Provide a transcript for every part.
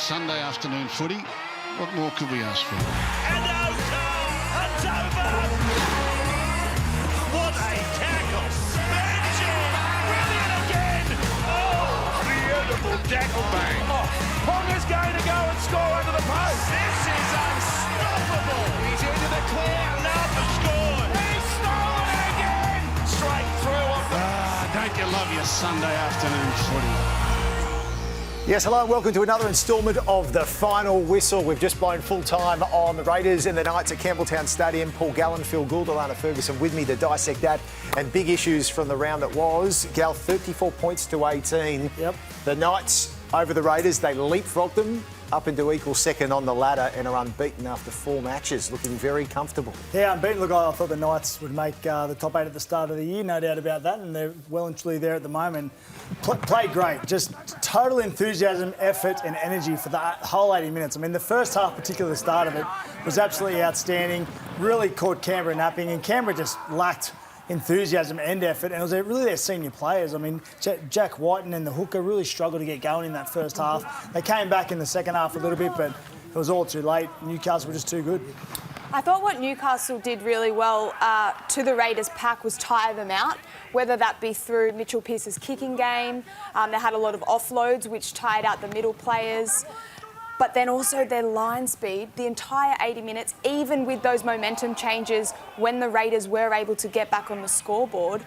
Sunday afternoon footy. What more could we ask for? And it's over! What a tackle! Magic! Brilliant again! Oh, beautiful tackle bang! Ponga's going to go and score under the post. This is unstoppable! He's into the clear, Napa scored! He's stolen it again! Straight through off the... Don't you love your Sunday afternoon footy? Yes, hello and welcome to another instalment of The Final Whistle. We've just blown full time on the Raiders and the Knights at Campbelltown Stadium. Paul Gallen, Phil Gould, Alana Ferguson with me to dissect that and big issues from the round that was. Gal, 34 points to 18. Yep. The Knights over the Raiders, they leapfrogged them up into equal second on the ladder and are unbeaten after 4 matches, looking very comfortable. Yeah, unbeaten. Look, I thought the Knights would make the top 8 at the start of the year, no doubt about that, and they're well and truly there at the moment. Played great, just total enthusiasm, effort and energy for the whole 80 minutes. I mean, the first half, particularly the start of it, was absolutely outstanding, really caught Canberra napping, and Canberra just lacked enthusiasm and effort, and it was really their senior players. I mean, Jack Whiten and the hooker really struggled to get going in that first half. They came back in the second half a little bit, but it was all too late. Newcastle were just too good. I thought what Newcastle did really well to the Raiders pack was tire them out, whether that be through Mitchell Pearce's kicking game. They had a lot of offloads which tired out the middle players. But then also their line speed, the entire 80 minutes, even with those momentum changes when the Raiders were able to get back on the scoreboard,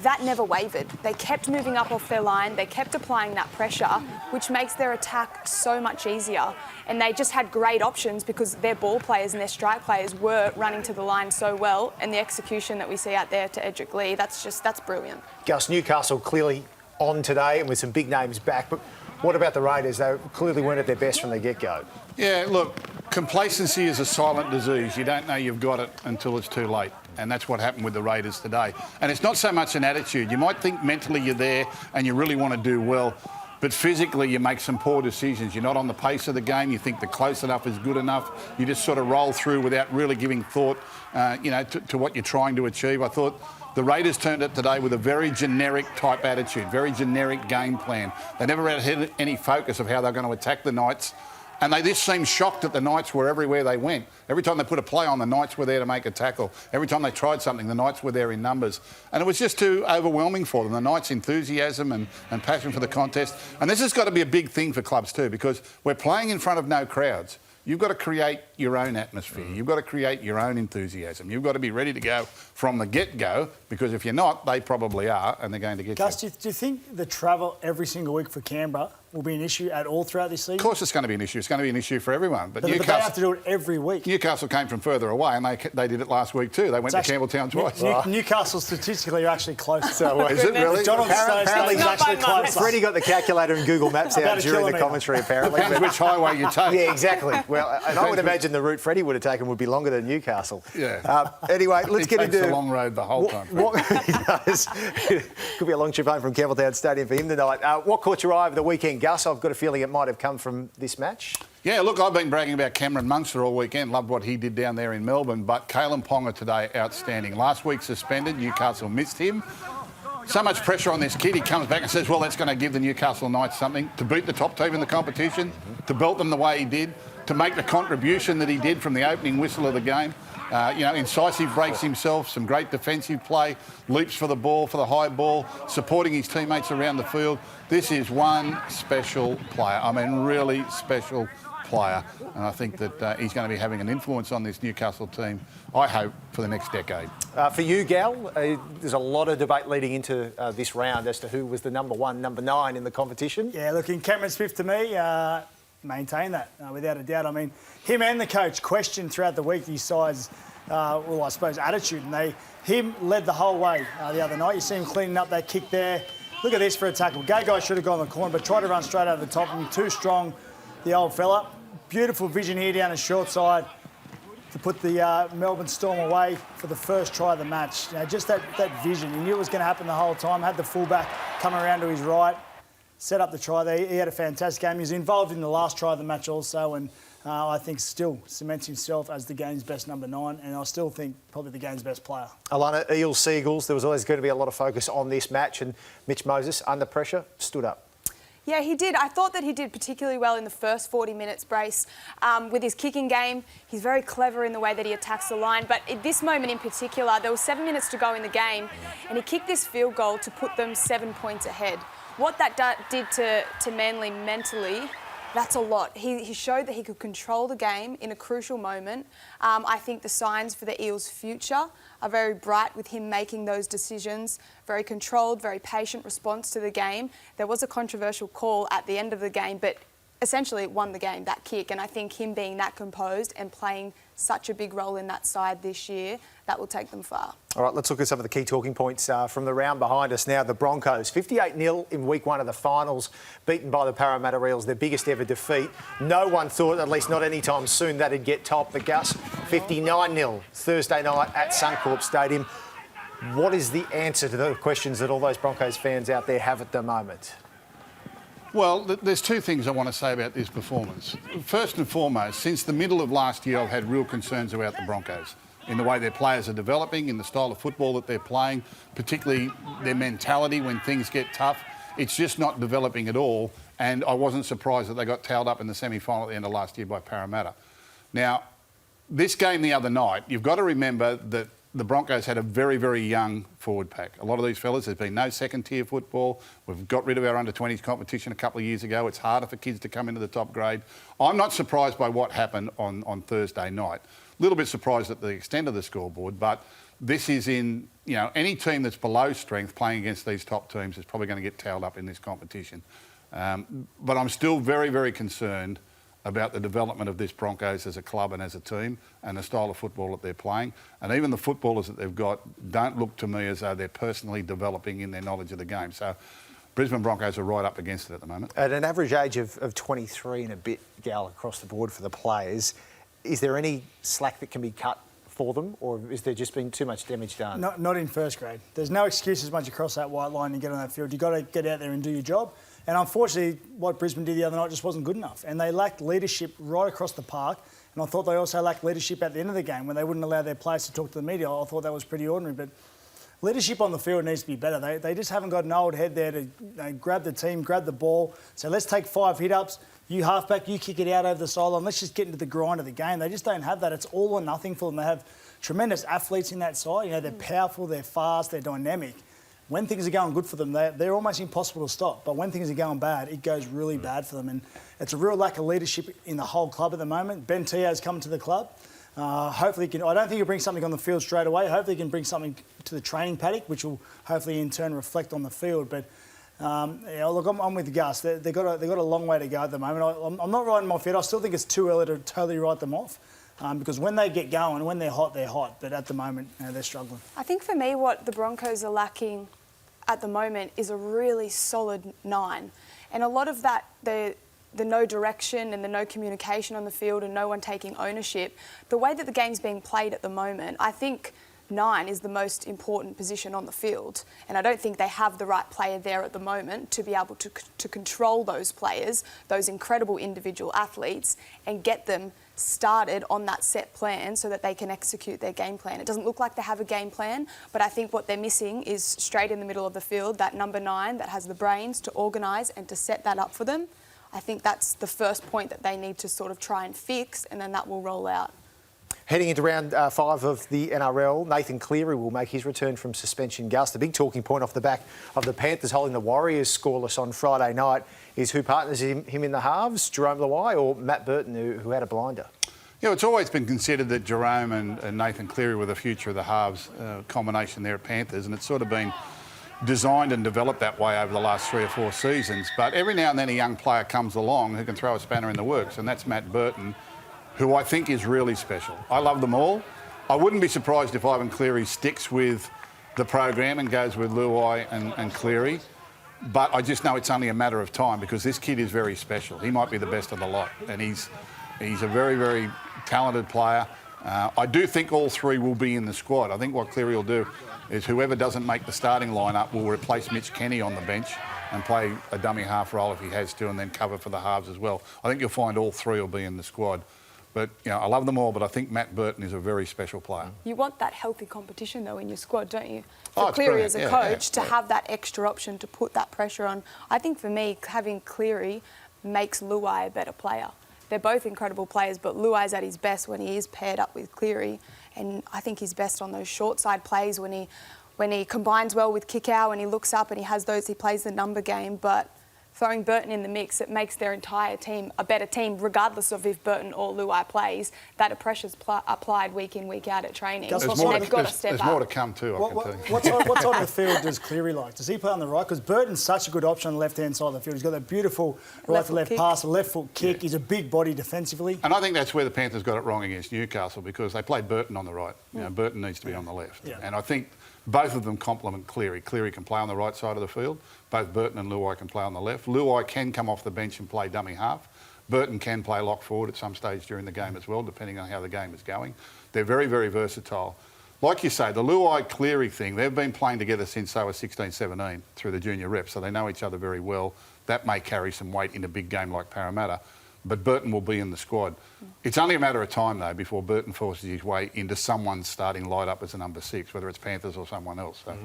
that never wavered. They kept moving up off their line, they kept applying that pressure, which makes their attack so much easier. And they just had great options because their ball players and their strike players were running to the line so well, and the execution that we see out there to Edric Lee, that's brilliant. Gus, Newcastle clearly on today and with some big names back, but what about the Raiders? They clearly weren't at their best from the get-go. Yeah, look, complacency is a silent disease. You don't know you've got it until it's too late. And that's what happened with the Raiders today. And it's not so much an attitude. You might think mentally you're there and you really want to do well, but physically you make some poor decisions. You're not on the pace of the game. You think the close enough is good enough. You just sort of roll through without really giving thought, to what you're trying to achieve. I thought the Raiders turned up today with a very generic type attitude, very generic game plan. They never had any focus of how they're going to attack the Knights. And they just seemed shocked that the Knights were everywhere they went. Every time they put a play on, the Knights were there to make a tackle. Every time they tried something, the Knights were there in numbers. And it was just too overwhelming for them. The Knights' enthusiasm and passion for the contest. And this has got to be a big thing for clubs too, because we're playing in front of no crowds. You've got to create your own atmosphere. You've got to create your own enthusiasm. You've got to be ready to go from the get-go, because if you're not, they probably are, and they're going to get Gus, you. do you think the travel every single week for Canberra will be an issue at all throughout this season? Of course it's going to be an issue. It's going to be an issue for everyone. But they Newcastle have to do it every week. Newcastle came from further away, and they did it last week too. They went to Campbelltown twice. Newcastle statistically are actually close. So, is it really? John apparently Not actually by close. Freddie got the calculator and Google Maps out during the commentary, apparently. Depends which highway you take. Yeah, exactly. Well, and I would imagine the route Freddie would have taken would be longer than Newcastle. Yeah. Anyway, let's get into the long road the whole time. What he does. Could be a long trip home from Campbelltown Stadium for him tonight. What caught your eye over the weekend, Gus? I've got a feeling it might have come from this match. Yeah, look, I've been bragging about Cameron Munster all weekend. Loved what he did down there in Melbourne. But Kalen Ponga today, outstanding. Last week suspended. Newcastle missed him. So much pressure on this kid. He comes back and says, well, that's going to give the Newcastle Knights something. To beat the top team in the competition, to belt them the way he did, to make the contribution that he did from the opening whistle of the game. Incisive breaks himself, some great defensive play, leaps for the ball, for the high ball, supporting his teammates around the field. This is one special player. I mean, really special player. And I think that he's going to be having an influence on this Newcastle team, I hope, for the next decade. For you, Gal, there's a lot of debate leading into this round as to who was the number 1, number 9 in the competition. Yeah, looking Cameron Smith to me, maintain that without a doubt. I mean, him and the coach questioned throughout the week his side's, I suppose, attitude, and him led the whole way the other night. You see him cleaning up that kick there. Look at this for a tackle. Guy should have gone in the corner, but tried to run straight over the top and too strong, the old fella. Beautiful vision here down the short side to put the Melbourne Storm away for the first try of the match. Just that vision. He knew it was going to happen the whole time. Had the fullback coming around to his right. Set up the try there. He had a fantastic game. He was involved in the last try of the match also, and I think still cements himself as the game's best number 9, and I still think probably the game's best player. Alana, Eels, Seagulls, there was always going to be a lot of focus on this match, and Mitch Moses, under pressure, stood up. Yeah, he did. I thought that he did particularly well in the first 40 minutes, Brace, with his kicking game. He's very clever in the way that he attacks the line. But at this moment in particular, there was 7 minutes to go in the game, and he kicked this field goal to put them 7 points ahead. What that did to Manly mentally, that's a lot. He showed that he could control the game in a crucial moment. I think the signs for the Eels' future are very bright with him making those decisions. Very controlled, very patient response to the game. There was a controversial call at the end of the game, but essentially it won the game, that kick. And I think him being that composed and playing such a big role in that side this year, that will take them far. All right, let's look at some of the key talking points from the round behind us now. The Broncos, 58-0 in week 1 of the finals, beaten by the Parramatta Eels, their biggest ever defeat. No one thought, at least not anytime soon, that it'd get topped. The Gus, 59-0 Thursday night at Suncorp Stadium. What is the answer to the questions that all those Broncos fans out there have at the moment? Well, there's two things I want to say about this performance. First and foremost, since the middle of last year, I've had real concerns about the Broncos in the way their players are developing, in the style of football that they're playing, particularly their mentality when things get tough. It's just not developing at all, and I wasn't surprised that they got tailed up in the semi-final at the end of last year by Parramatta. Now, this game the other night, you've got to remember that the Broncos had a very, very young forward pack. A lot of these fellas, there's been no second-tier football. We've got rid of our under-20s competition a couple of years ago. It's harder for kids to come into the top grade. I'm not surprised by what happened on Thursday night. A little bit surprised at the extent of the scoreboard, but this is in, you know, any team that's below strength playing against these top teams is probably going to get tailed up in this competition. But I'm still very, very concerned about the development of this Broncos as a club and as a team and the style of football that they're playing. And even the footballers that they've got don't look to me as though they're personally developing in their knowledge of the game. So Brisbane Broncos are right up against it at the moment. At an average age of 23 and a bit, Gal, across the board for the players, is there any slack that can be cut for them, or is there just been too much damage done? Not in first grade. There's no excuses once you cross that white line and get on that field. You've got to get out there and do your job. And unfortunately, what Brisbane did the other night just wasn't good enough. And they lacked leadership right across the park. And I thought they also lacked leadership at the end of the game when they wouldn't allow their players to talk to the media. I thought that was pretty ordinary. But leadership on the field needs to be better. They just haven't got an old head there to grab the team, grab the ball. So let's take 5 hit-ups. You halfback, you kick it out over the sideline. Let's just get into the grind of the game. They just don't have that. It's all or nothing for them. They have tremendous athletes in that side. You know, they're powerful, they're fast, they're dynamic. When things are going good for them, they're almost impossible to stop. But when things are going bad, it goes really bad for them. And it's a real lack of leadership in the whole club at the moment. Ben Teo's come to the club. Hopefully, I don't think he'll bring something on the field straight away. Hopefully, he can bring something to the training paddock, which will hopefully in turn reflect on the field. But yeah, look, I'm with Gus. They've got a long way to go at the moment. I'm not riding them off yet. I still think it's too early to totally write them off. Because when they get going, when they're hot, they're hot. But at the moment, they're struggling. I think for me, what the Broncos are lacking at the moment is a really solid 9. And a lot of that, the no direction and the no communication on the field and no one taking ownership, the way that the game's being played at the moment, I think 9 is the most important position on the field. And I don't think they have the right player there at the moment to be able to control those players, those incredible individual athletes, and get them started on that set plan so that they can execute their game plan. It doesn't look like they have a game plan, but I think what they're missing is straight in the middle of the field, that number 9 that has the brains to organise and to set that up for them. I think that's the first point that they need to sort of try and fix, and then that will roll out. Heading into round 5 of the NRL, Nathan Cleary will make his return from suspension. Gus, the big talking point off the back of the Panthers holding the Warriors scoreless on Friday night is who partners him in the halves, Jerome Luai or Matt Burton, who had a blinder? Yeah, it's always been considered that Jerome and Nathan Cleary were the future of the halves combination there at Panthers, and it's sort of been designed and developed that way over the last 3 or 4 seasons. But every now and then a young player comes along who can throw a spanner in the works, and that's Matt Burton, who I think is really special. I love them all. I wouldn't be surprised if Ivan Cleary sticks with the program and goes with Luai and Cleary. But I just know it's only a matter of time because this kid is very special. He might be the best of the lot, and he's a very, very talented player. I do think all 3 will be in the squad. I think what Cleary will do is whoever doesn't make the starting lineup will replace Mitch Kenny on the bench and play a dummy half role if he has to, and then cover for the halves as well. I think you'll find all 3 will be in the squad. But, I love them all, but I think Matt Burton is a very special player. You want that healthy competition, though, in your squad, don't you? Oh, For it's Cleary brilliant. as a Yeah, coach, yeah, to have that extra option to put that pressure on. I think for me, having Cleary makes Luai a better player. They're both incredible players, but Luai's at his best when he is paired up with Cleary, and I think he's best on those short side plays when he combines well with kick-out, when he looks up and he plays the number game. But throwing Burton in the mix, it makes their entire team a better team, regardless of if Burton or Luai plays. That pressure's applied week in, week out at training. Gus, And what's more they've got to step There's up. more to come too, I can tell you. What side of the field does Cleary like? Does he play on the right? Because Burton's such a good option on the left-hand side of the field. He's got that beautiful right-to-left kick. pass, a left-foot kick. He's a big body defensively. And I think that's where the Panthers got it wrong against Newcastle, because they played Burton on the right. Burton needs to be on the left. Yeah. And I think both of them complement Cleary. Cleary can play on the right side of the field. Both Burton and Luai can play on the left. Luai can come off the bench and play dummy half. Burton can play lock forward at some stage during the game as well, depending on how the game is going. They're very, very versatile. Like you say, the Luai-Cleary thing, they've been playing together since they were 16, 17 through the junior reps, so they know each other very well. That may carry some weight in a big game like Parramatta, but Burton will be in the squad. It's only a matter of time, though, before Burton forces his way into someone's starting light-up as a number 6, whether it's Panthers or someone else. So.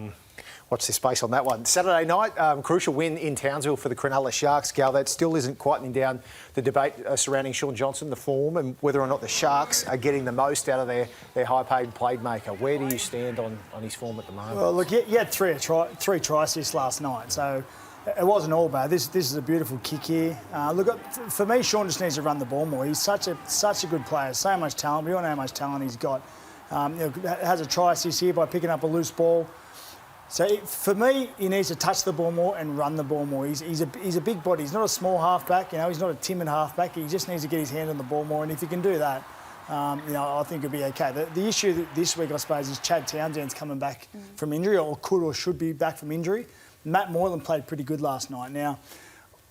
Watch this space on that one. Saturday night, crucial win in Townsville for the Cronulla Sharks. Gal, that still isn't quietening down the debate surrounding Sean Johnson, the form, and whether or not the Sharks are getting the most out of their high-paid playmaker. Where do you stand on his form at the moment? Well, look, he had three try assists last night, so it wasn't all bad. This is a beautiful kick here. Look, for me, Sean just needs to run the ball more. He's such a good player, so much talent. We all know how much talent he's got. Has a try assist here by picking up a loose ball. So for me, he needs to touch the ball more and run the ball more. He's a big body. He's not a small halfback. He's not a timid halfback. He just needs to get his hand on the ball more. And if he can do that, I think it'll be okay. The issue this week, I suppose, is Chad Townsend's coming back from injury, or could or should be back from injury. Matt Moylan played pretty good last night. Now,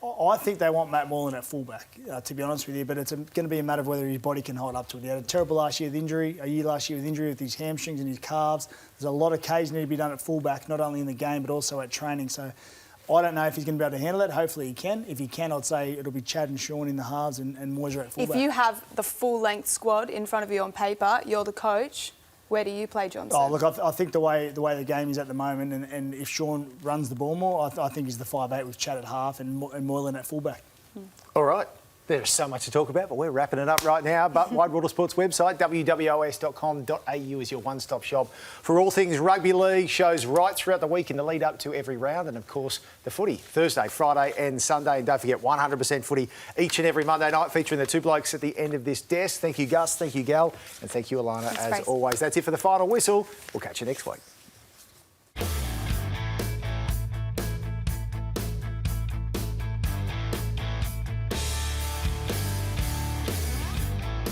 I think they want Matt Moylan at fullback, to be honest with you, but it's going to be a matter of whether his body can hold up to it. He had a terrible last year with injury, with his hamstrings and his calves. There's a lot of Ks need to be done at fullback, not only in the game but also at training. So I don't know if he's going to be able to handle it. Hopefully he can. If he can, I'd say it'll be Chad and Sean in the halves and Moyser at fullback. If you have the full-length squad in front of you on paper, you're the coach. Where do you play Johnson? Oh, look, I think the way the game is at the moment, and if Sean runs the ball more, I think he's the 5'8" with Chad at half and Moylan at fullback. All right. There's so much to talk about, but we're wrapping it up right now. But Wide World of Sports website, wwos.com.au is your one-stop shop for all things rugby league. Shows right throughout the week in the lead up to every round. And, of course, the footy, Thursday, Friday and Sunday. And don't forget, 100% footy each and every Monday night, featuring the two blokes at the end of this desk. Thank you, Gus. Thank you, Gal. And thank you, Alana, as always. That's it for the final whistle. We'll catch you next week.